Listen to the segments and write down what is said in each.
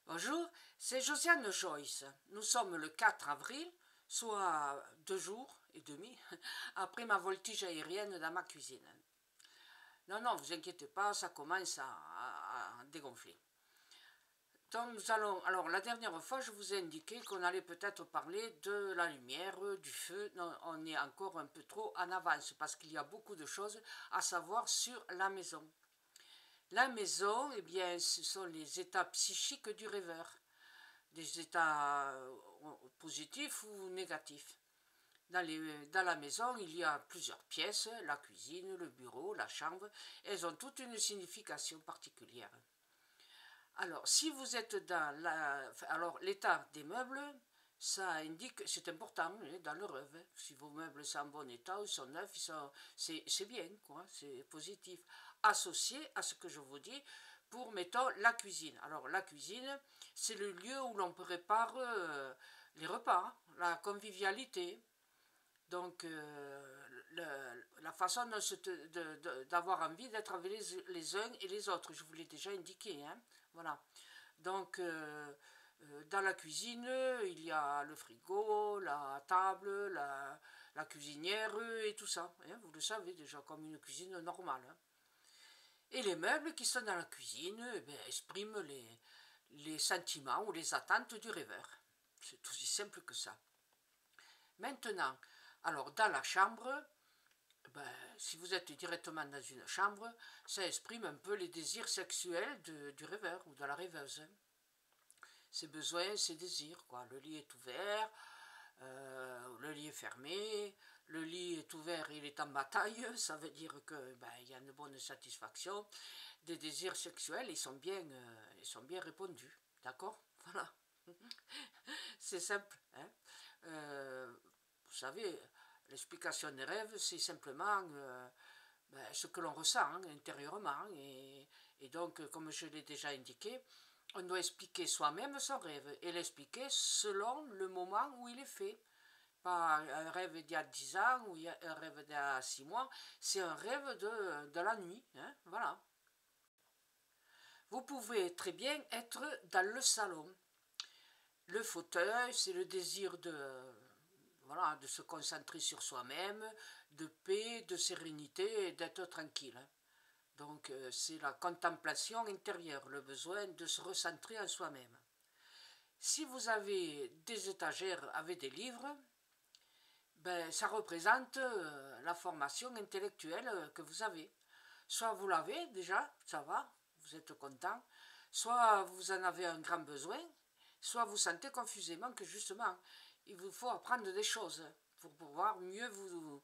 Bonjour, c'est Josiane Joyce. Nous sommes le 4 avril, soit 2 jours et demi, après ma voltige aérienne dans ma cuisine. Non, non, vous inquiétez pas, ça commence à dégonfler. Donc nous allons, alors la dernière fois je vous ai indiqué qu'on allait peut-être parler de la lumière, du feu. Non, on est encore un peu trop en avance parce qu'il y a beaucoup de choses à savoir sur la maison. La maison, eh bien, ce sont les états psychiques du rêveur. Des états positifs ou négatifs. Dans la maison, il y a plusieurs pièces, la cuisine, le bureau, la chambre. Elles ont toutes une signification particulière. Alors, si vous êtes alors, l'état des meubles, ça indique, c'est important dans le rêve. Si vos meubles sont en bon état, ils sont neufs, c'est bien, quoi, c'est positif. Associé à ce que je vous dis, pour, mettons, la cuisine. Alors, la cuisine, c'est le lieu où l'on prépare les repas, la convivialité. Donc, la façon d'avoir envie d'être avec les uns et les autres, je vous l'ai déjà indiqué. Hein, voilà. Donc, dans la cuisine, il y a le frigo, la table, la cuisinière et tout ça. Hein, vous le savez déjà, comme une cuisine normale. Hein. Et les meubles qui sont dans la cuisine expriment les sentiments ou les attentes du rêveur. C'est aussi simple que ça. Maintenant, alors dans la chambre, si vous êtes directement dans une chambre, ça exprime un peu les désirs sexuels du rêveur ou de la rêveuse. Ses besoins, ses désirs, quoi. Le lit est ouvert, le lit est fermé, le lit est ouvert, il est en bataille, ça veut dire que il y a une bonne satisfaction. Des désirs sexuels, ils sont bien répondus, d'accord? Voilà. C'est simple, hein. Vous savez, l'explication des rêves, c'est simplement ce que l'on ressent intérieurement. Et donc, comme je l'ai déjà indiqué, on doit expliquer soi-même son rêve et l'expliquer selon le moment où il est fait. Pas un rêve d'il y a 10 ans ou un rêve d'il y a 6 mois, c'est un rêve de la nuit. Hein, voilà. Vous pouvez très bien être dans le salon. Le fauteuil, c'est le désir voilà, de se concentrer sur soi-même, de paix, de sérénité et d'être tranquille. Donc c'est la contemplation intérieure, le besoin de se recentrer en soi-même. Si vous avez des étagères avec des livres, ça représente la formation intellectuelle que vous avez. Soit vous l'avez déjà, ça va, vous êtes content, soit vous en avez un grand besoin, soit vous sentez confusément que justement, il vous faut apprendre des choses pour pouvoir mieux vous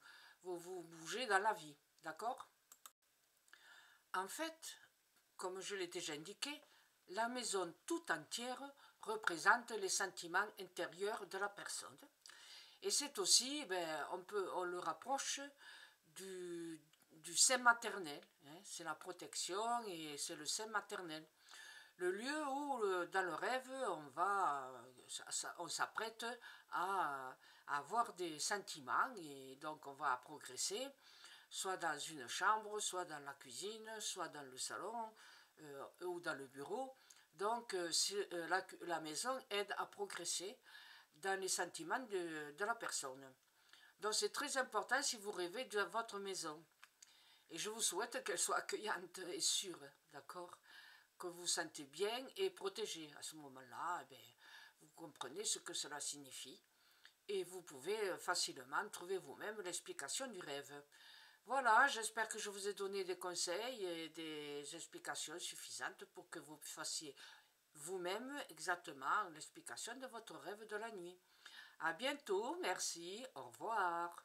bouger dans la vie. D'accord? En fait, comme je l'ai déjà indiqué, la maison tout entière représente les sentiments intérieurs de la personne. Et c'est aussi, on le rapproche du sein maternel. Hein, c'est la protection et c'est le sein maternel. Le lieu où, dans le rêve, on s'apprête à avoir des sentiments et donc on va progresser, soit dans une chambre, soit dans la cuisine, soit dans le salon ou dans le bureau. Donc la maison aide à progresser dans les sentiments de la personne. Donc c'est très important si vous rêvez de votre maison. Et je vous souhaite qu'elle soit accueillante et sûre, d'accord? Que vous vous sentez bien et protégé. À ce moment-là, vous comprenez ce que cela signifie. Et vous pouvez facilement trouver vous-même l'explication du rêve. Voilà, j'espère que je vous ai donné des conseils et des explications suffisantes pour que vous fassiez vous-même exactement l'explication de votre rêve de la nuit. À bientôt, merci, au revoir.